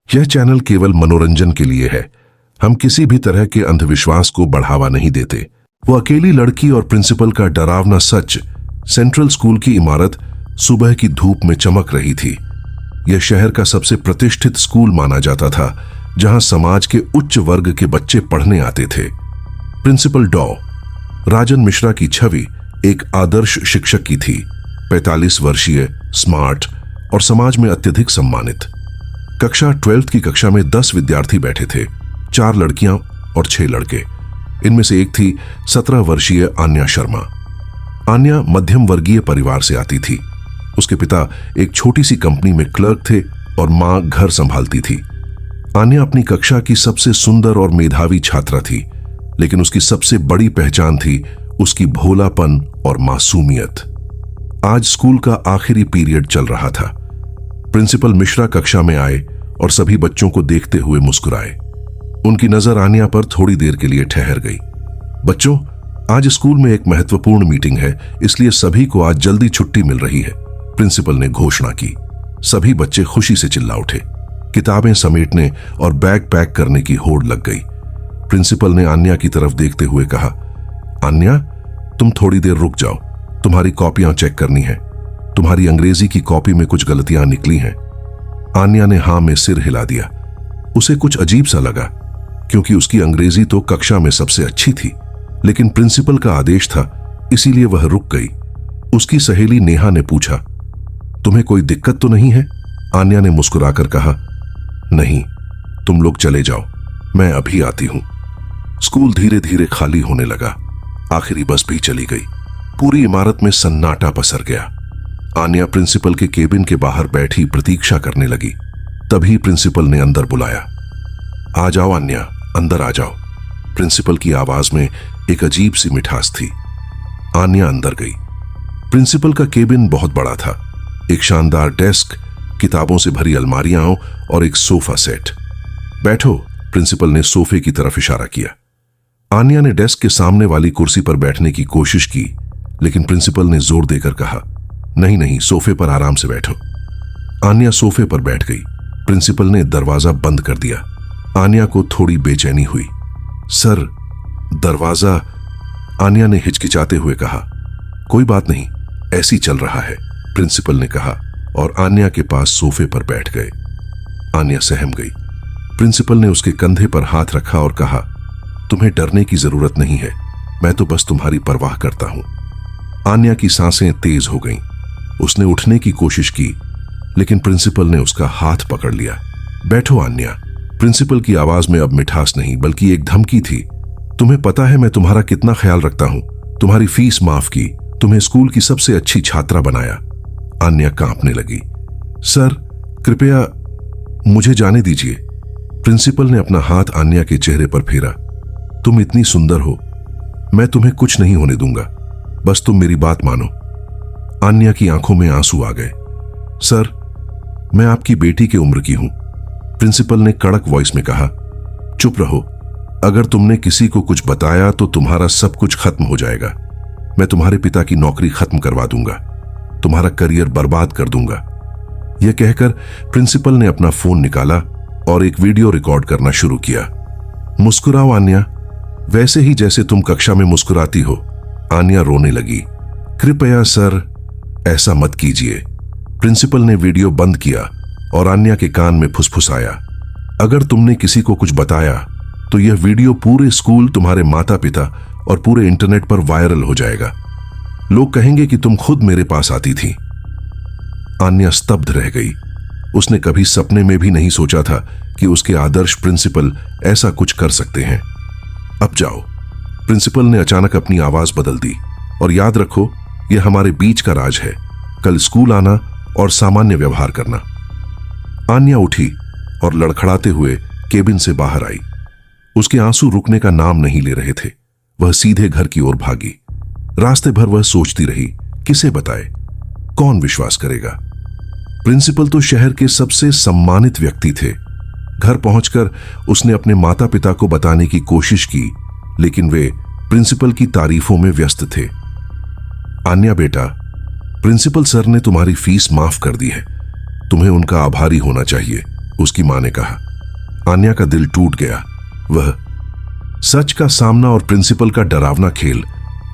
यह चैनल केवल मनोरंजन के लिए है। हम किसी भी तरह के अंधविश्वास को बढ़ावा नहीं देते। वो अकेली लड़की और प्रिंसिपल का डरावना सच। सेंट्रल स्कूल की इमारत सुबह की धूप में चमक रही थी। यह शहर का सबसे प्रतिष्ठित स्कूल माना जाता था, जहां समाज के उच्च वर्ग के बच्चे पढ़ने आते थे। प्रिंसिपल डॉ राजन मिश्रा की छवि एक आदर्श शिक्षक की थी। 45 वर्षीय, स्मार्ट और समाज में अत्यधिक सम्मानित। कक्षा 12th की कक्षा में 10 विद्यार्थी बैठे थे, 4 लड़कियां और 6 लड़के। इनमें से एक थी 17 वर्षीय आन्या शर्मा। आन्या मध्यम वर्गीय परिवार से आती थी। उसके पिता एक छोटी सी कंपनी में क्लर्क थे और मां घर संभालती थी। आन्या अपनी कक्षा की सबसे सुंदर और मेधावी छात्रा थी, लेकिन उसकी सबसे बड़ी पहचान थी उसकी भोलापन और मासूमियत। आज स्कूल का आखिरी पीरियड चल रहा था। प्रिंसिपल मिश्रा कक्षा में आए और सभी बच्चों को देखते हुए मुस्कुराए। उनकी नजर आन्या पर थोड़ी देर के लिए ठहर गई। बच्चों, आज स्कूल में एक महत्वपूर्ण मीटिंग है, इसलिए सभी को आज जल्दी छुट्टी मिल रही है, प्रिंसिपल ने घोषणा की। सभी बच्चे खुशी से चिल्ला उठे। किताबें समेटने और बैग पैक करने की होड़ लग गई। प्रिंसिपल ने आन्या की तरफ देखते हुए कहा, आन्या, तुम थोड़ी देर रुक जाओ, तुम्हारी कॉपियां चेक करनी है। तुम्हारी अंग्रेजी की कॉपी में कुछ गलतियां निकली हैं। आन्या ने हां में सिर हिला दिया। उसे कुछ अजीब सा लगा, क्योंकि उसकी अंग्रेजी तो कक्षा में सबसे अच्छी थी, लेकिन प्रिंसिपल का आदेश था, इसीलिए वह रुक गई। उसकी सहेली नेहा ने पूछा, तुम्हें कोई दिक्कत तो नहीं है? आन्या ने मुस्कुराकर कहा, नहीं, तुम लोग चले जाओ, मैं अभी आती हूं। स्कूल धीरे धीरे खाली होने लगा। आखिरी बस भी चली गई। पूरी इमारत में सन्नाटा पसर गया। आन्या प्रिंसिपल के केबिन के बाहर बैठी प्रतीक्षा करने लगी। तभी प्रिंसिपल ने अंदर बुलाया। आ जाओ आन्या, अंदर आ जाओ। प्रिंसिपल की आवाज में एक अजीब सी मिठास थी। आन्या अंदर गई। प्रिंसिपल का केबिन बहुत बड़ा था। एक शानदार डेस्क, किताबों से भरी अलमारियां और एक सोफा सेट। बैठो, प्रिंसिपल ने सोफे की तरफ इशारा किया। आन्या ने डेस्क के सामने वाली कुर्सी पर बैठने की कोशिश की, लेकिन प्रिंसिपल ने जोर देकर कहा, नहीं नहीं, सोफे पर आराम से बैठो। आन्या सोफे पर बैठ गई। प्रिंसिपल ने दरवाजा बंद कर दिया। आन्या को थोड़ी बेचैनी हुई। सर, दरवाजा, आन्या ने हिचकिचाते हुए कहा। कोई बात नहीं, ऐसी चल रहा है, प्रिंसिपल ने कहा और आन्या के पास सोफे पर बैठ गए। आन्या सहम गई। प्रिंसिपल ने उसके कंधे पर हाथ रखा और कहा, तुम्हें डरने की जरूरत नहीं है, मैं तो बस तुम्हारी परवाह करता हूं। आन्या की सांसें तेज हो गईं। उसने उठने की कोशिश की, लेकिन प्रिंसिपल ने उसका हाथ पकड़ लिया। बैठो आन्या। प्रिंसिपल की आवाज में अब मिठास नहीं, बल्कि एक धमकी थी। तुम्हें पता है मैं तुम्हारा कितना ख्याल रखता हूं। तुम्हारी फीस माफ की, तुम्हें स्कूल की सबसे अच्छी छात्रा बनाया। आन्या कांपने लगी। सर, कृपया मुझे जाने दीजिए। प्रिंसिपल ने अपना हाथ आन्या के चेहरे पर फेरा। तुम इतनी सुंदर हो, मैं तुम्हें कुछ नहीं होने दूंगा, बस तुम मेरी बात मानो। आन्या की आंखों में आंसू आ गए। सर, मैं आपकी बेटी की उम्र की हूं, प्रिंसिपल ने कड़क वॉइस में कहा। चुप रहो। अगर तुमने किसी को कुछ बताया तो तुम्हारा सब कुछ खत्म हो जाएगा। मैं तुम्हारे पिता की नौकरी खत्म करवा दूंगा, तुम्हारा करियर बर्बाद कर दूंगा। यह कहकर प्रिंसिपल ने अपना फोन निकाला और एक वीडियो रिकॉर्ड करना शुरू किया। मुस्कुराओ आन्या, वैसे ही जैसे तुम कक्षा में मुस्कुराती हो। आन्या रोने लगी। कृपया सर, ऐसा मत कीजिए। प्रिंसिपल ने वीडियो बंद किया और आन्या के कान में फुसफुसाया। अगर तुमने किसी को कुछ बताया तो यह वीडियो पूरे स्कूल, तुम्हारे माता पिता और पूरे इंटरनेट पर वायरल हो जाएगा। लोग कहेंगे कि तुम खुद मेरे पास आती थी। आन्या स्तब्ध रह गई। उसने कभी सपने में भी नहीं सोचा था कि उसके आदर्श प्रिंसिपल ऐसा कुछ कर सकते हैं। अब जाओ। प्रिंसिपल ने अचानक अपनी आवाज बदल दी। और याद रखो, यह हमारे बीच का राज है। कल स्कूल आना और सामान्य व्यवहार करना। आन्या उठी और लड़खड़ाते हुए केबिन से बाहर आई। उसके आंसू रुकने का नाम नहीं ले रहे थे। वह सीधे घर की ओर भागी। रास्ते भर वह सोचती रही, किसे बताए, कौन विश्वास करेगा। प्रिंसिपल तो शहर के सबसे सम्मानित व्यक्ति थे। घर पहुंचकर उसने अपने माता पिता को बताने की कोशिश की, लेकिन वे प्रिंसिपल की तारीफों में व्यस्त थे। आन्या बेटा, प्रिंसिपल सर ने तुम्हारी फीस माफ कर दी है। तुम्हें उनका आभारी होना चाहिए। उसकी मां ने कहा। आन्या का दिल टूट गया। वह सच का सामना और प्रिंसिपल का डरावना खेल।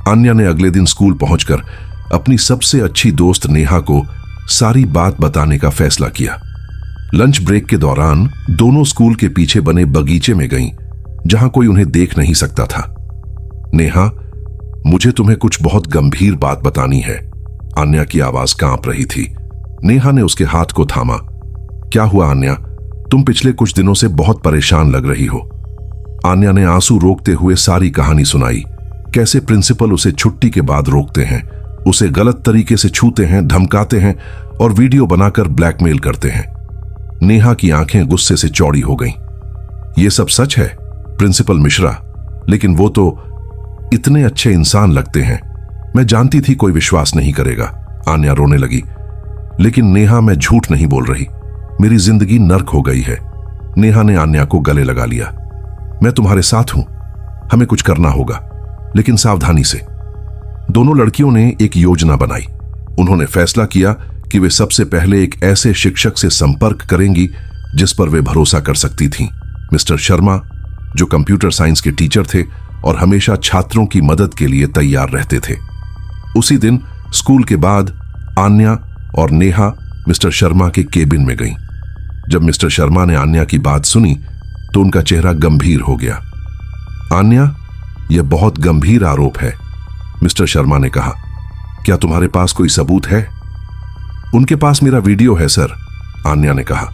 आन्या ने अगले दिन स्कूल पहुंचकर अपनी सबसे अच्छी दोस्त नेहा को सारी बात बताने का फैसला किया। लंच ब्रेक के दौरान दोनों स्कूल के पीछे बने बगीचे में गईं, जहां कोई उन्हें देख नहीं सकता था। नेहा, मुझे तुम्हें कुछ बहुत गंभीर बात बतानी है। आन्या की आवाज कांप रही थी। नेहा ने उसके हाथ को थामा। क्या हुआ आन्या? तुम पिछले कुछ दिनों से बहुत परेशान लग रही हो। आन्या ने आंसू रोकते हुए सारी कहानी सुनाई। कैसे प्रिंसिपल उसे छुट्टी के बाद रोकते हैं, उसे गलत तरीके से छूते हैं, धमकाते हैं और वीडियो बनाकर ब्लैकमेल करते हैं। नेहा की आंखें गुस्से से चौड़ी हो गईं। यह सब सच है प्रिंसिपल मिश्रा, लेकिन वो तो इतने अच्छे इंसान लगते हैं। मैं जानती थी कोई विश्वास नहीं करेगा। आन्या रोने लगी। लेकिन नेहा, मैं झूठ नहीं बोल रही। मेरी जिंदगी नर्क हो गई है। नेहा ने आन्या को गले लगा लिया। मैं तुम्हारे साथ हूं। हमें कुछ करना होगा, लेकिन सावधानी से। दोनों लड़कियों ने एक योजना बनाई। उन्होंने फैसला किया कि वे सबसे पहले एक ऐसे शिक्षक से संपर्क करेंगी जिस पर वे भरोसा कर सकती थीं, मिस्टर शर्मा, जो कंप्यूटर साइंस के टीचर थे और हमेशा छात्रों की मदद के लिए तैयार रहते थे। उसी दिन स्कूल के बाद आन्या और नेहा मिस्टर शर्मा के केबिन में गईं। जब मिस्टर शर्मा ने आन्या की बात सुनी तो उनका चेहरा गंभीर हो गया। आन्या, यह बहुत गंभीर आरोप है, मिस्टर शर्मा ने कहा। क्या तुम्हारे पास कोई सबूत है? उनके पास मेरा वीडियो है सर, आन्या ने कहा,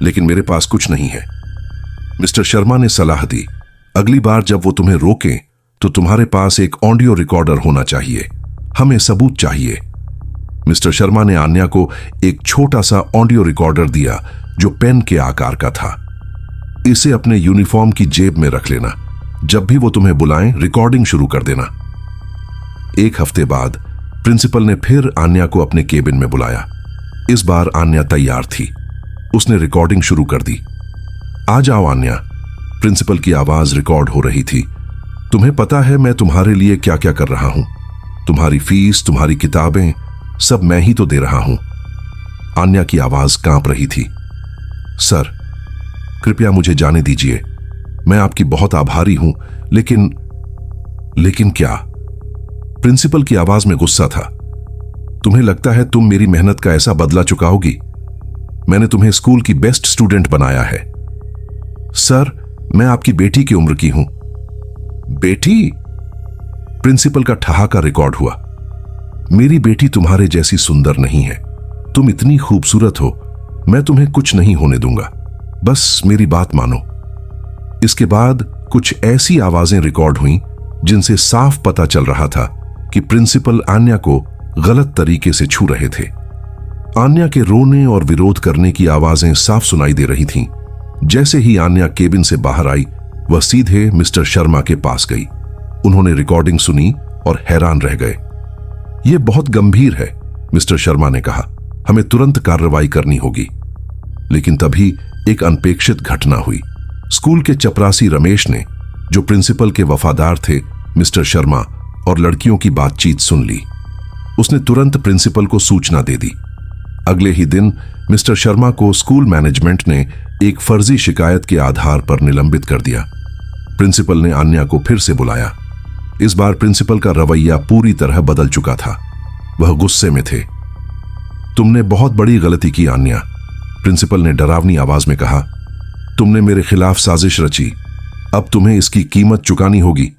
लेकिन मेरे पास कुछ नहीं है। मिस्टर शर्मा ने सलाह दी, अगली बार जब वो तुम्हें रोकें तो तुम्हारे पास एक ऑडियो रिकॉर्डर होना चाहिए। हमें सबूत चाहिए। मिस्टर शर्मा ने आन्या को एक छोटा सा ऑडियो रिकॉर्डर दिया जो पेन के आकार का था। इसे अपने यूनिफॉर्म की जेब में रख लेना। जब भी वो तुम्हें बुलाएं, रिकॉर्डिंग शुरू कर देना। एक हफ्ते बाद प्रिंसिपल ने फिर आन्या को अपने केबिन में बुलाया। इस बार आन्या तैयार थी। उसने रिकॉर्डिंग शुरू कर दी। आ जाओ आन्या, प्रिंसिपल की आवाज रिकॉर्ड हो रही थी। तुम्हें पता है मैं तुम्हारे लिए क्या क्या कर रहा हूं। तुम्हारी फीस, तुम्हारी किताबें, सब मैं ही तो दे रहा हूं। आन्या की आवाज कांप रही थी। सर, कृपया मुझे जाने दीजिए। मैं आपकी बहुत आभारी हूं, लेकिन क्या? प्रिंसिपल की आवाज में गुस्सा था। तुम्हें लगता है तुम मेरी मेहनत का ऐसा बदला चुकाओगी? मैंने तुम्हें स्कूल की बेस्ट स्टूडेंट बनाया है। सर, मैं आपकी बेटी की उम्र की हूं। बेटी? प्रिंसिपल का ठहाका रिकॉर्ड हुआ। मेरी बेटी तुम्हारे जैसी सुंदर नहीं है। तुम इतनी खूबसूरत हो। मैं तुम्हें कुछ नहीं होने दूंगा। बस मेरी बात मानो। इसके बाद कुछ ऐसी आवाजें रिकॉर्ड हुईं जिनसे साफ पता चल रहा था कि प्रिंसिपल आन्या को गलत तरीके से छू रहे थे। आन्या के रोने और विरोध करने की आवाजें साफ सुनाई दे रही थीं। जैसे ही आन्या केबिन से बाहर आई, वह सीधे मिस्टर शर्मा के पास गई। उन्होंने रिकॉर्डिंग सुनी और हैरान रह गए। यह बहुत गंभीर है, मिस्टर शर्मा ने कहा। हमें तुरंत कार्रवाई करनी होगी। लेकिन तभी एक अनपेक्षित घटना हुई। स्कूल के चपरासी रमेश ने, जो प्रिंसिपल के वफादार थे, मिस्टर शर्मा और लड़कियों की बातचीत सुन ली। उसने तुरंत प्रिंसिपल को सूचना दे दी। अगले ही दिन मिस्टर शर्मा को स्कूल मैनेजमेंट ने एक फर्जी शिकायत के आधार पर निलंबित कर दिया। प्रिंसिपल ने आन्या को फिर से बुलाया। इस बार प्रिंसिपल का रवैया पूरी तरह बदल चुका था। वह गुस्से में थे। तुमने बहुत बड़ी गलती की आन्या, प्रिंसिपल ने डरावनी आवाज में कहा। तुमने मेरे खिलाफ साजिश रची। अब तुम्हें इसकी कीमत चुकानी होगी।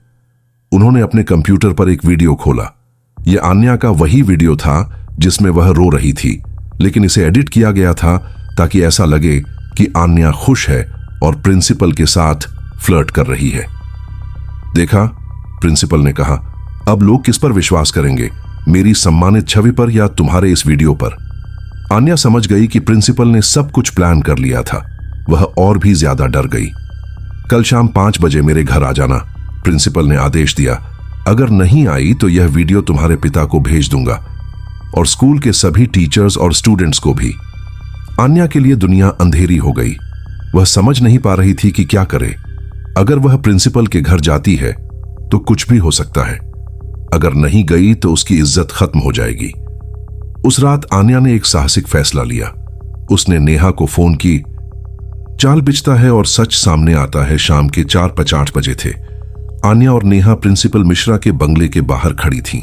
उन्होंने अपने कंप्यूटर पर एक वीडियो खोला। यह आन्या का वही वीडियो था जिसमें वह रो रही थी, लेकिन इसे एडिट किया गया था ताकि ऐसा लगे कि आन्या खुश है और प्रिंसिपल के साथ फ्लर्ट कर रही है। देखा, प्रिंसिपल ने कहा, अब लोग किस पर विश्वास करेंगे, मेरी सम्मानित छवि पर या तुम्हारे इस वीडियो पर? आन्या समझ गई कि प्रिंसिपल ने सब कुछ प्लान कर लिया था। वह और भी ज्यादा डर गई। कल शाम 5 बजे मेरे घर आ जाना, प्रिंसिपल ने आदेश दिया। अगर नहीं आई तो यह वीडियो तुम्हारे पिता को भेज दूंगा और स्कूल के सभी टीचर्स और स्टूडेंट्स को भी। आन्या के लिए दुनिया अंधेरी हो गई। वह समझ नहीं पा रही थी कि क्या करे। अगर वह प्रिंसिपल के घर जाती है तो कुछ भी हो सकता है। अगर नहीं गई तो उसकी इज्जत खत्म हो जाएगी। उस रात आन्या ने एक साहसिक फैसला लिया। उसने नेहा को फोन की जाल बिछता है और सच सामने आता है। शाम के 4:50 बजे थे। आन्या और नेहा प्रिंसिपल मिश्रा के बंगले के बाहर खड़ी थीं।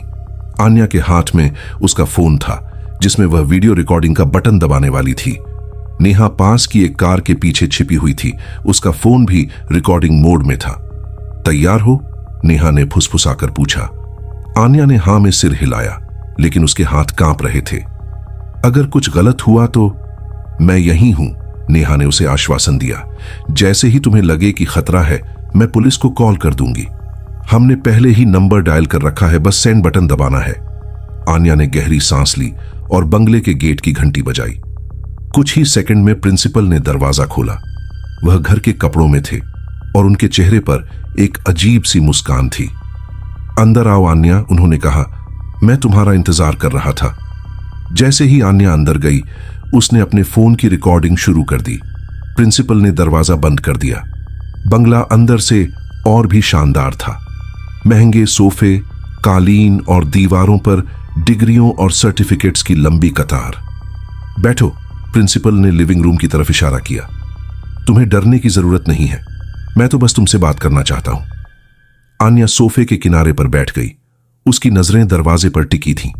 आन्या के हाथ में उसका फोन था जिसमें वह वीडियो रिकॉर्डिंग का बटन दबाने वाली थी। नेहा पास की एक कार के पीछे छिपी हुई थी। उसका फोन भी रिकॉर्डिंग मोड में था। तैयार हो? नेहा ने फुसफुसाकर पूछा। आन्या ने हां में सिर हिलाया, लेकिन उसके हाथ कांप रहे थे। अगर कुछ गलत हुआ तो मैं यहीं हूं, नेहा ने उसे आश्वासन दिया। जैसे ही तुम्हें लगे कि खतरा है, मैं पुलिस को कॉल कर दूंगी। हमने पहले ही नंबर डायल कर रखा है, बस सेंड बटन दबाना है। आन्या ने गहरी सांस ली और बंगले के गेट की घंटी बजाई। कुछ ही सेकंड में प्रिंसिपल ने दरवाजा खोला। वह घर के कपड़ों में थे और उनके चेहरे पर एक अजीब सी मुस्कान थी। अंदर आओ आन्या, उन्होंने कहा। मैं तुम्हारा इंतजार कर रहा था। जैसे ही आन्या अंदर गई, उसने अपने फोन की रिकॉर्डिंग शुरू कर दी। प्रिंसिपल ने दरवाजा बंद कर दिया। बंगला अंदर से और भी शानदार था। महंगे सोफे, कालीन और दीवारों पर डिग्रियों और सर्टिफिकेट्स की लंबी कतार। बैठो, प्रिंसिपल ने लिविंग रूम की तरफ इशारा किया। तुम्हें डरने की जरूरत नहीं है, मैं तो बस तुमसे बात करना चाहता हूं। आन्या सोफे के किनारे पर बैठ गई। उसकी नजरें दरवाजे पर टिकी थीं।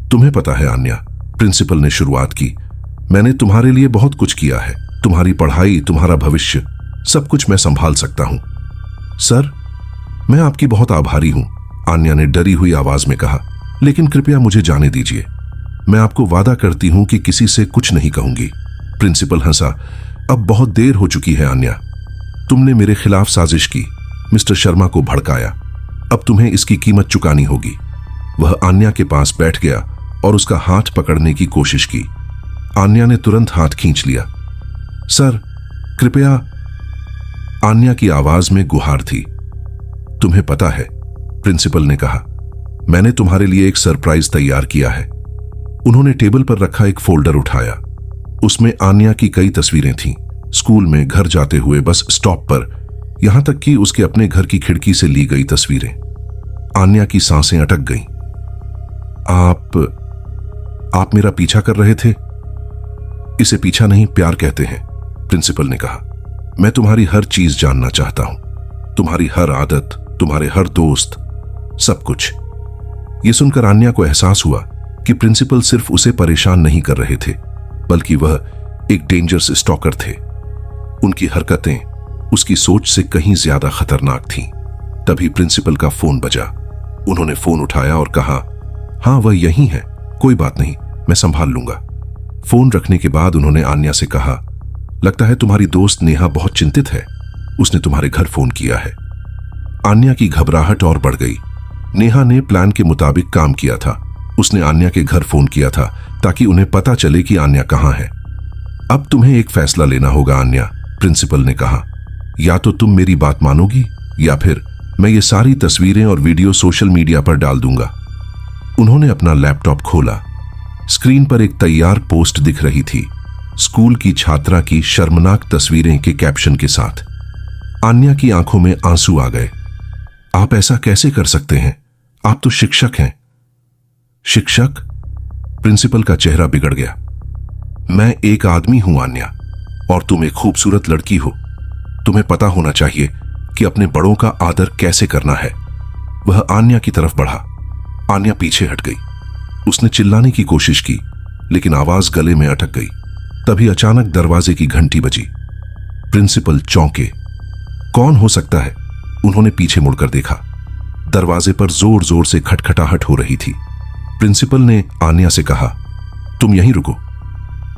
तुम्हें पता है आन्या, प्रिंसिपल ने शुरुआत की, मैंने तुम्हारे लिए बहुत कुछ किया है। तुम्हारी पढ़ाई, तुम्हारा भविष्य, सब कुछ मैं संभाल सकता हूं। सर, मैं आपकी बहुत आभारी हूं, आन्या ने डरी हुई आवाज में कहा। लेकिन कृपया मुझे जाने दीजिए। मैं आपको वादा करती हूं कि किसी से कुछ नहीं कहूंगी। प्रिंसिपल हंसा। अब बहुत देर हो चुकी है आन्या। तुमने मेरे खिलाफ साजिश की, मिस्टर शर्मा को भड़काया। अब तुम्हें इसकी कीमत चुकानी होगी। वह आन्या के पास बैठ गया और उसका हाथ पकड़ने की कोशिश की। आन्या ने तुरंत हाथ खींच लिया। सर, कृपया। आन्या की आवाज में गुहार थी। तुम्हें पता है, प्रिंसिपल ने कहा, मैंने तुम्हारे लिए एक सरप्राइज तैयार किया है। उन्होंने टेबल पर रखा एक फोल्डर उठाया। उसमें आन्या की कई तस्वीरें थीं। स्कूल में, घर जाते हुए, बस स्टॉप पर, यहां तक कि उसके अपने घर की खिड़की से ली गई तस्वीरें। आन्या की सांसें अटक गईं। आप मेरा पीछा कर रहे थे? इसे पीछा नहीं, प्यार कहते हैं, प्रिंसिपल ने कहा। मैं तुम्हारी हर चीज जानना चाहता हूं, तुम्हारी हर आदत, तुम्हारे हर दोस्त, सब कुछ। यह सुनकर आन्या को एहसास हुआ कि प्रिंसिपल सिर्फ उसे परेशान नहीं कर रहे थे, बल्कि वह एक डेंजरस स्टॉकर थे। उनकी हरकतें उसकी सोच से कहीं ज्यादा खतरनाक थीं। तभी प्रिंसिपल का फोन बजा। उन्होंने फोन उठाया और कहा, हां, वह यहीं है, कोई बात नहीं, मैं संभाल लूंगा। फोन रखने के बाद उन्होंने आन्या से कहा, लगता है तुम्हारी दोस्त नेहा बहुत चिंतित है, उसने तुम्हारे घर फोन किया है। आन्या की घबराहट और बढ़ गई। नेहा ने प्लान के मुताबिक काम किया था। उसने आन्या के घर फोन किया था ताकि उन्हें पता चले कि आन्या कहां है। अब तुम्हें एक फैसला लेना होगा आन्या, प्रिंसिपल ने कहा। या तो तुम मेरी बात मानोगी या फिर मैं ये सारी तस्वीरें और वीडियो सोशल मीडिया पर डाल दूंगा। उन्होंने अपना लैपटॉप खोला। स्क्रीन पर एक तैयार पोस्ट दिख रही थी, स्कूल की छात्रा की शर्मनाक तस्वीरें के कैप्शन के साथ। आन्या की आंखों में आंसू आ गए। आप ऐसा कैसे कर सकते हैं? आप तो शिक्षक हैं। शिक्षक? प्रिंसिपल का चेहरा बिगड़ गया। मैं एक आदमी हूं आन्या, और तुम एक खूबसूरत लड़की हो। तुम्हें पता होना चाहिए कि अपने बड़ों का आदर कैसे करना है। वह आन्या की तरफ बढ़ा। आन्या पीछे हट गई। उसने चिल्लाने की कोशिश की, लेकिन आवाज गले में अटक गई। तभी अचानक दरवाजे की घंटी बजी। प्रिंसिपल चौंके। कौन हो सकता है? उन्होंने पीछे मुड़कर देखा। दरवाजे पर जोर जोर से खटखटाहट हो रही थी। प्रिंसिपल ने आन्या से कहा, तुम यहीं रुको।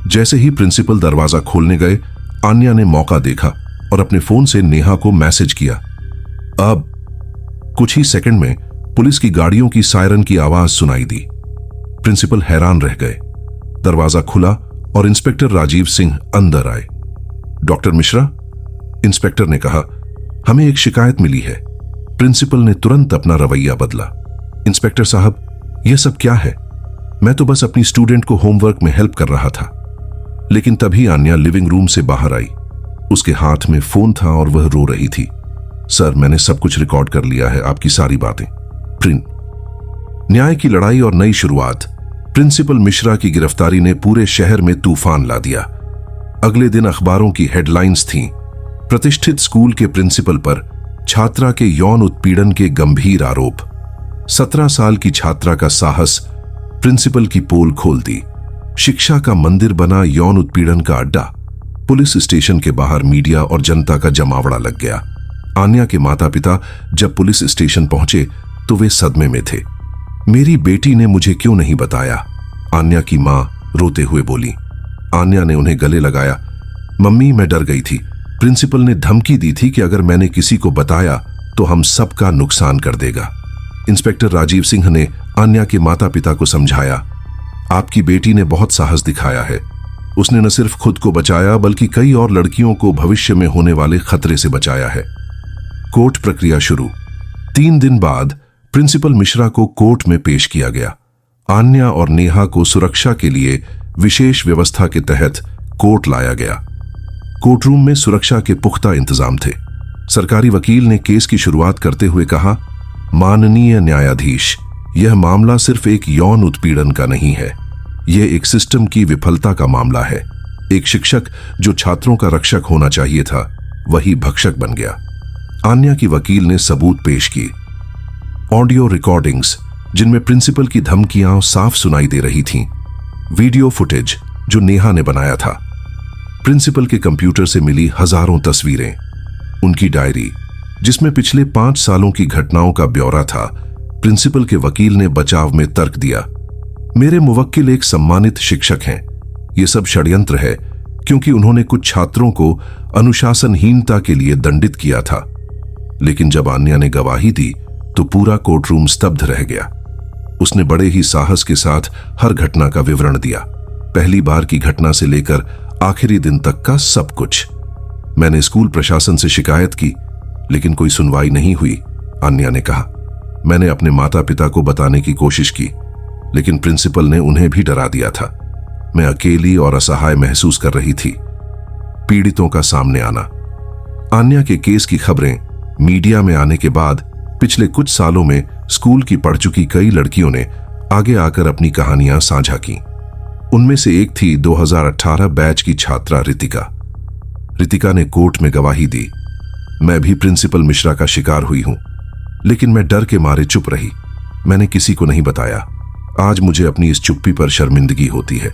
जैसे ही प्रिंसिपल दरवाजा खोलने गए, आन्या ने मौका देखा और अपने फोन से नेहा को मैसेज किया। अब कुछ ही सेकंड में पुलिस की गाड़ियों की सायरन की आवाज सुनाई दी। प्रिंसिपल हैरान रह गए। दरवाजा खुला और इंस्पेक्टर राजीव सिंह अंदर आए। डॉक्टर मिश्रा, इंस्पेक्टर ने कहा, हमें एक शिकायत मिली है। प्रिंसिपल ने तुरंत अपना रवैया बदला। इंस्पेक्टर साहब, यह सब क्या है? मैं तो बस अपनी स्टूडेंट को होमवर्क में हेल्प कर रहा था। लेकिन तभी आन्या लिविंग रूम से बाहर आई। उसके हाथ में फोन था और वह रो रही थी। सर, मैंने सब कुछ रिकॉर्ड कर लिया है, आपकी सारी बातें। न्याय की लड़ाई और नई शुरुआत। प्रिंसिपल मिश्रा की गिरफ्तारी ने पूरे शहर में तूफान ला दिया। अगले दिन अखबारों की हेडलाइंस थीं, प्रतिष्ठित स्कूल के प्रिंसिपल पर छात्रा के यौन उत्पीड़न के गंभीर आरोप। 17 साल की छात्रा का साहस, प्रिंसिपल की पोल खोल दी। शिक्षा का मंदिर बना यौन उत्पीड़न का अड्डा। पुलिस स्टेशन के बाहर मीडिया और जनता का जमावड़ा लग गया। आन्या के माता पिता जब पुलिस स्टेशन पहुंचे तो वे सदमे में थे। मेरी बेटी ने मुझे क्यों नहीं बताया? आन्या की मां रोते हुए बोली। आन्या ने उन्हें गले लगाया। मम्मी, मैं डर गई थी। प्रिंसिपल ने धमकी दी थी कि अगर मैंने किसी को बताया तो हम सबका नुकसान कर देगा। इंस्पेक्टर राजीव सिंह ने आन्या के माता पिता को समझाया, आपकी बेटी ने बहुत साहस दिखाया है। उसने न सिर्फ खुद को बचाया बल्कि कई और लड़कियों को भविष्य में होने वाले खतरे से बचाया है। कोर्ट प्रक्रिया शुरू। 3 दिन बाद प्रिंसिपल मिश्रा को कोर्ट में पेश किया गया। आन्या और नेहा को सुरक्षा के लिए विशेष व्यवस्था के तहत कोर्ट लाया गया। कोर्टरूम में सुरक्षा के पुख्ता इंतजाम थे। सरकारी वकील ने केस की शुरुआत करते हुए कहा, माननीय न्यायाधीश, यह मामला सिर्फ एक यौन उत्पीड़न का नहीं है, यह एक सिस्टम की विफलता का मामला है। एक शिक्षक जो छात्रों का रक्षक होना चाहिए था, वही भक्षक बन गया। आन्या की वकील ने सबूत पेश की। ऑडियो रिकॉर्डिंग्स जिनमें प्रिंसिपल की धमकियां साफ सुनाई दे रही थीं। वीडियो फुटेज जो नेहा ने बनाया था। प्रिंसिपल के कंप्यूटर से मिली हजारों तस्वीरें। उनकी डायरी जिसमें पिछले 5 सालों की घटनाओं का ब्यौरा था। प्रिंसिपल के वकील ने बचाव में तर्क दिया, मेरे मुवक्किल एक सम्मानित शिक्षक हैं। यह सब षड्यंत्र है क्योंकि उन्होंने कुछ छात्रों को अनुशासनहीनता के लिए दंडित किया था। लेकिन जब आन्या ने गवाही दी तो पूरा कोर्टरूम स्तब्ध रह गया। उसने बड़े ही साहस के साथ हर घटना का विवरण दिया, पहली बार की घटना से लेकर आखिरी दिन तक का सब कुछ। मैंने स्कूल प्रशासन से शिकायत की लेकिन कोई सुनवाई नहीं हुई, आन्या ने कहा। मैंने अपने माता पिता को बताने की कोशिश की लेकिन प्रिंसिपल ने उन्हें भी डरा दिया था। मैं अकेली और असहाय महसूस कर रही थी। पीड़ितों का सामने आना। आन्या के केस की खबरें मीडिया में आने के बाद पिछले कुछ सालों में स्कूल की पढ़ चुकी कई लड़कियों ने आगे आकर अपनी कहानियां साझा की। उनमें से एक थी 2018 बैच की छात्रा रितिका। रितिका ने कोर्ट में गवाही दी, मैं भी प्रिंसिपल मिश्रा का शिकार हुई हूं, लेकिन मैं डर के मारे चुप रही। मैंने किसी को नहीं बताया। आज मुझे अपनी इस चुप्पी पर शर्मिंदगी होती है।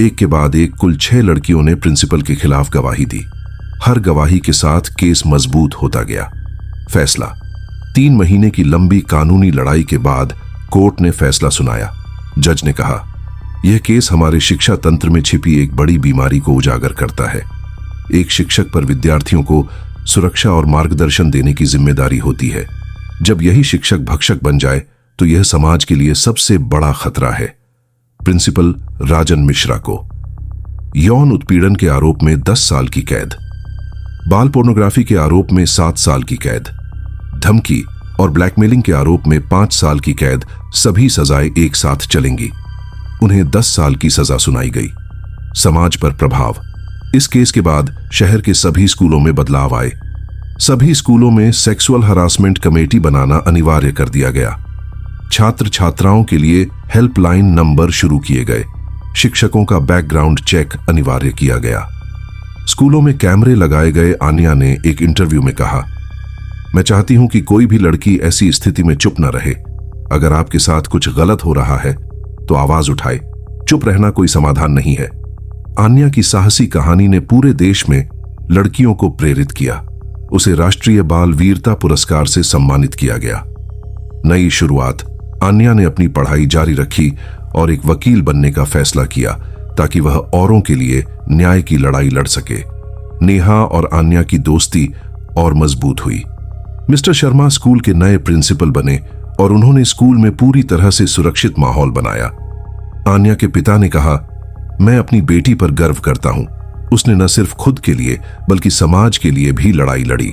एक के बाद एक कुल 6 लड़कियों ने प्रिंसिपल के खिलाफ गवाही दी। हर गवाही के साथ केस मजबूत होता गया। फैसला। 3 महीने की लंबी कानूनी लड़ाई के बाद कोर्ट ने फैसला सुनाया। जज ने कहा, यह केस हमारे शिक्षा तंत्र में छिपी एक बड़ी बीमारी को उजागर करता है। एक शिक्षक पर विद्यार्थियों को सुरक्षा और मार्गदर्शन देने की जिम्मेदारी होती है। जब यही शिक्षक भक्षक बन जाए तो यह समाज के लिए सबसे बड़ा खतरा है। प्रिंसिपल राजन मिश्रा को यौन उत्पीड़न के आरोप में 10 साल की कैद, बाल पोर्नोग्राफी के आरोप में 7 साल की कैद, धमकी और ब्लैकमेलिंग के आरोप में 5 साल की कैद, सभी सजाएं एक साथ चलेंगी। उन्हें 10 साल की सजा सुनाई गई। समाज पर प्रभाव। इस केस के बाद शहर के सभी स्कूलों में बदलाव आए। सभी स्कूलों में सेक्सुअल हरासमेंट कमेटी बनाना अनिवार्य कर दिया गया। छात्र छात्राओं के लिए हेल्पलाइन नंबर शुरू किए गए। शिक्षकों का बैकग्राउंड चेक अनिवार्य किया गया। स्कूलों में कैमरे लगाए गए। आन्या ने एक इंटरव्यू में कहा, मैं चाहती हूं कि कोई भी लड़की ऐसी स्थिति में चुप न रहे। अगर आपके साथ कुछ गलत हो रहा है तो आवाज उठाए। चुप रहना कोई समाधान नहीं है। आन्या की साहसी कहानी ने पूरे देश में लड़कियों को प्रेरित किया। उसे राष्ट्रीय बाल वीरता पुरस्कार से सम्मानित किया गया। नई शुरुआत। आन्या ने अपनी पढ़ाई जारी रखी और एक वकील बनने का फैसला किया ताकि वह औरों के लिए न्याय की लड़ाई लड़ सके। नेहा और आन्या की दोस्ती और मजबूत हुई। मिस्टर शर्मा स्कूल के नए प्रिंसिपल बने और उन्होंने स्कूल में पूरी तरह से सुरक्षित माहौल बनाया। आन्या के पिता ने कहा, मैं अपनी बेटी पर गर्व करता हूं। उसने न सिर्फ खुद के लिए बल्कि समाज के लिए भी लड़ाई लड़ी।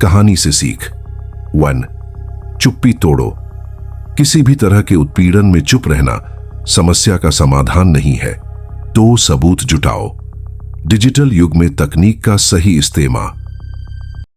कहानी से सीख। 1. चुप्पी तोड़ो। किसी भी तरह के उत्पीड़न में चुप रहना समस्या का समाधान नहीं है। 2. सबूत जुटाओ। डिजिटल युग में तकनीक का सही इस्तेमाल।